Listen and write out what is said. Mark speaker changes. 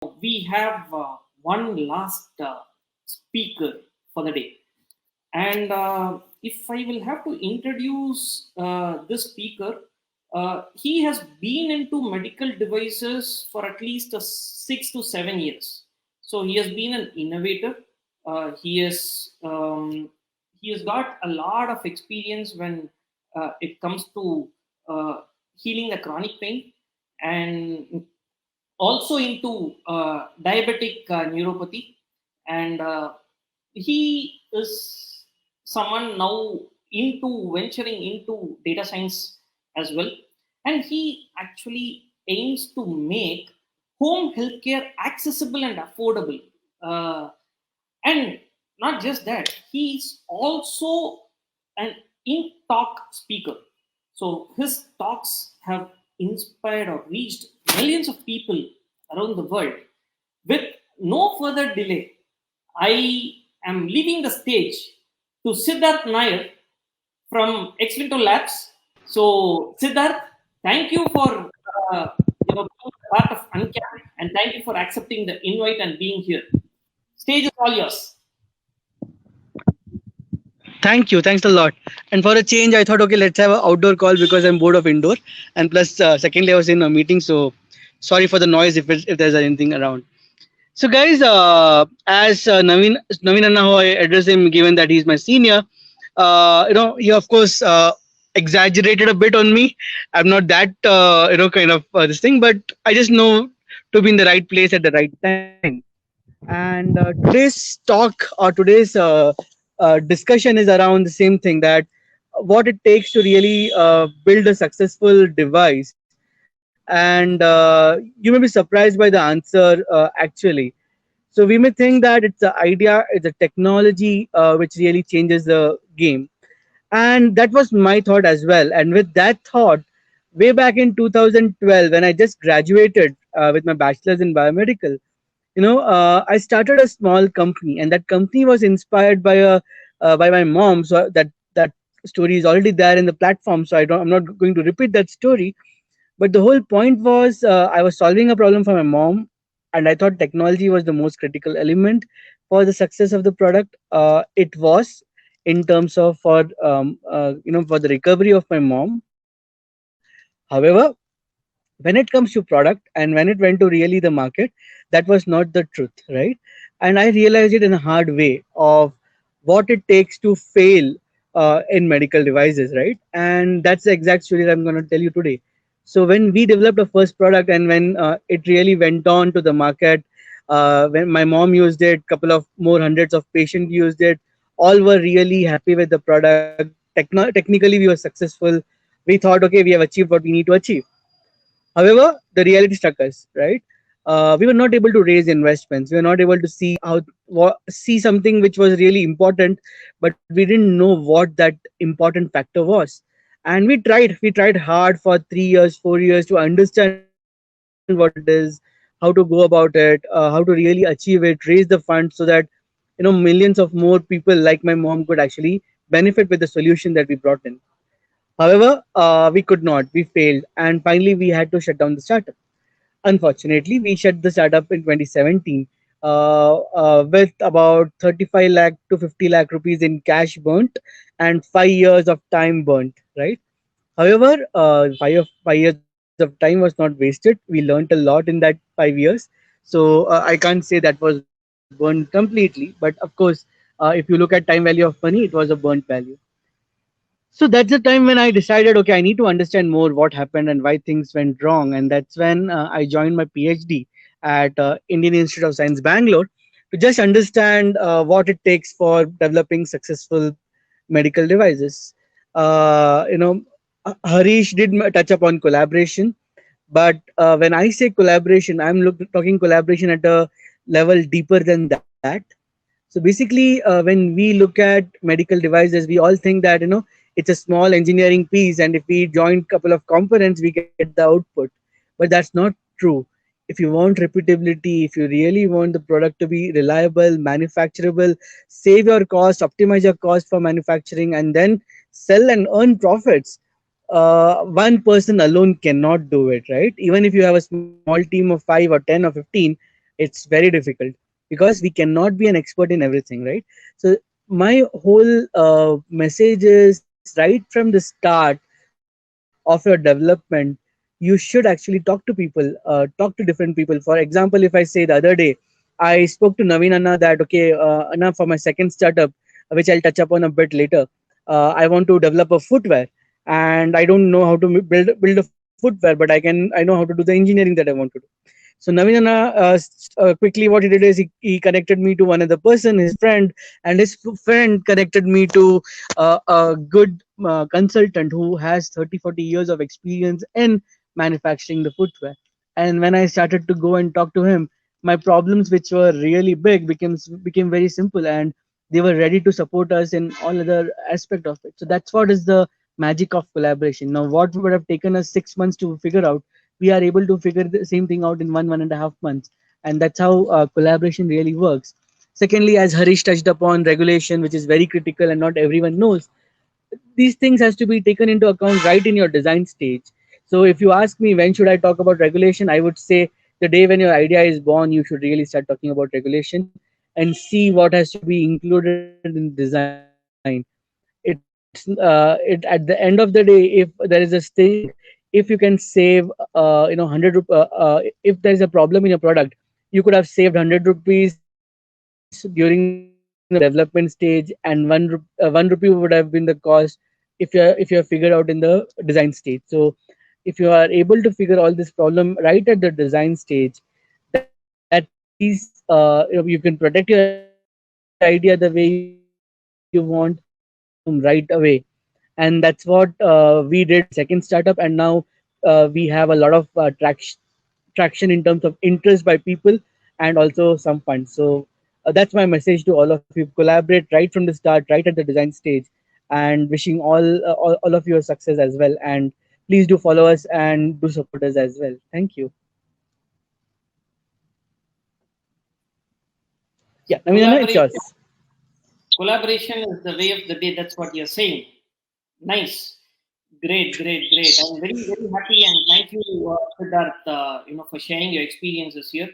Speaker 1: we have one last speaker for the day. And if I will have to introduce this speaker, he has been into medical devices for at least 6 to 7 years. So he has been an innovator. He has got a lot of experience when it comes to healing the chronic pain, and also into diabetic neuropathy. And he is someone now into venturing into data science as well. And he actually aims to make home healthcare accessible and affordable. And not just that, he's also an in talk speaker. So his talks have inspired or reached millions of people around the world. With no further delay, I am leaving the stage to Siddharth Nair from Xfinito Labs. So, Siddharth, thank you for being part of Uncap, and thank you for accepting the invite and being here. Stage is all yours.
Speaker 2: Thank you. Thanks a lot. And for a change, I thought, okay, let's have an outdoor call because I'm bored of indoor. And plus, secondly, I was in a meeting, so sorry for the noise if there's anything around. So, guys, as Naveen Anna, how I address him, given that he's my senior, he of course exaggerated a bit on me. I'm not that kind of this thing, but I just know to be in the right place at the right time. And today's talk or today's discussion is around the same thing, that what it takes to really build a successful device. And you may be surprised by the answer actually. So we may think that it's the idea, it's a technology which really changes the game. And that was my thought as well. And with that thought, way back in 2012, when I just graduated with my bachelor's in biomedical, I started a small company, and that company was inspired by my mom. So that story is already there in the platform, so I'm not going to repeat that story. But the whole point was, I was solving a problem for my mom, and I thought technology was the most critical element for the success of the product. It was, in terms of for the recovery of my mom. However, when it comes to product and when it went to really the market, that was not the truth, right? And I realized it in a hard way of what it takes to fail in medical devices, right? And that's the exact story that I'm going to tell you today. So when we developed a first product, and when it really went on to the market, when my mom used it, couple of more hundreds of patients used it, all were really happy with the product. Technically we were successful. We thought, okay, we have achieved what we need to achieve. However, the reality struck us, right? We were not able to raise investments. We were not able to see something which was really important, but we didn't know what that important factor was. And we tried hard for 3 years, 4 years to understand what it is, how to go about it, how to really achieve it, raise the funds so that millions of more people like my mom could actually benefit with the solution that we brought in. However, we could not. We failed, and finally, we had to shut down the startup. Unfortunately, we shut the startup in 2017 with about 35 lakh to 50 lakh rupees in cash burnt and 5 years of time burnt. Right. However, 5 years of time was not wasted. We learned a lot in that 5 years. So I can't say that was burned completely, but of course, if you look at time value of money, it was a burnt value. So that's the time when I decided, okay, I need to understand more what happened and why things went wrong. And that's when I joined my PhD at Indian Institute of Science, Bangalore, to just understand what it takes for developing successful medical devices. Harish did touch upon collaboration, but when I say collaboration, talking collaboration at a level deeper than that. So basically, when we look at medical devices, we all think that it's a small engineering piece, and if we join couple of components, we get the output. But that's not true. If you want repeatability, if you really want the product to be reliable, manufacturable, save your cost, optimize your cost for manufacturing, and then sell and earn profits, one person alone cannot do it, right? Even if you have a small team of 5 or 10 or 15, It's very difficult because we cannot be an expert in everything, right? So my whole message is right from the start of your development, you should actually talk to people, talk to different people. For example, if I say the other day, I spoke to Naveen Anna that, okay, Anna, for my second startup, which I'll touch upon a bit later, I want to develop a footwear, and I don't know how to build a footwear, but I know how to do the engineering that I want to do. So Navinana, quickly what he did is he connected me to one other person, his friend, and his friend connected me to a good consultant who has 30-40 years of experience in manufacturing the footwear. And when I started to go and talk to him, my problems, which were really big, became very simple, and they were ready to support us in all other aspect of it. So that's what is the magic of collaboration. Now, what would have taken us 6 months to figure out, we are able to figure the same thing out in 1.5 months, and that's how collaboration really works. Secondly, as Harish touched upon, regulation, which is very critical and not everyone knows, these things has to be taken into account right in your design stage. So if you ask me when should I talk about regulation, I would say the day when your idea is born, you should really start talking about regulation and see what has to be included in design. It's it at the end of the day, if there is a saying, if you can save 100 if there is a problem in your product, you could have saved 100 rupees during the development stage, and 1 rupee would have been the cost if you have figured out in the design stage. So if you are able to figure all this problem right at the design stage, that means you can protect your idea the way you want, you can take it from right away. And that's what we did in our second startup, and now we have a lot of traction in terms of interest by people and also some funds. So that's my message to all of you: collaborate right from the start, right at the design stage, and wishing all of you success as well. And please do follow us and do support us as well. Thank you. Yeah,
Speaker 1: So
Speaker 2: Naveen, it's yours.
Speaker 1: collaboration is the way of the day. That's what you're saying. Nice. Great, great, great. I'm very, very happy, and thank you, Siddharth, for sharing your experiences here.